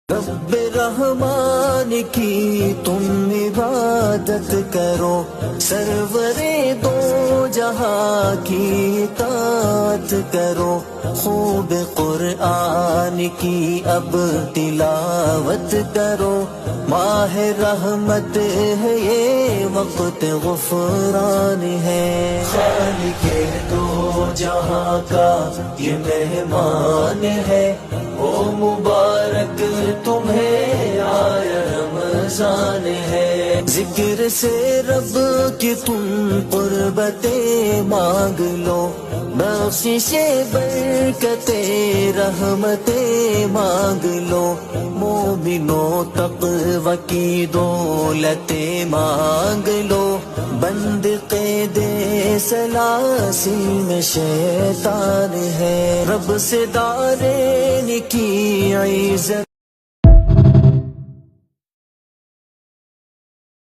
رب رحمان کی تم عبادت کرو، سرور دو جہاں کی اطاعت کرو، خوب قرآن کی اب تلاوت کرو، ماہ رحمت ہے یہ وقت غفران ہے، خالق دو جہاں کا یہ مہمان ہے، او مبارک تمہیں آیا رمضان ہے، ذکر سے رب کی تم قربتیں مانگ لو، بخشش برکتیں رحمتیں مانگ لو، مومنوں تقوی کی دولتیں مانگ لو، بند قید سلاسل میں شیطان ہے، رب سے دارین کی عزت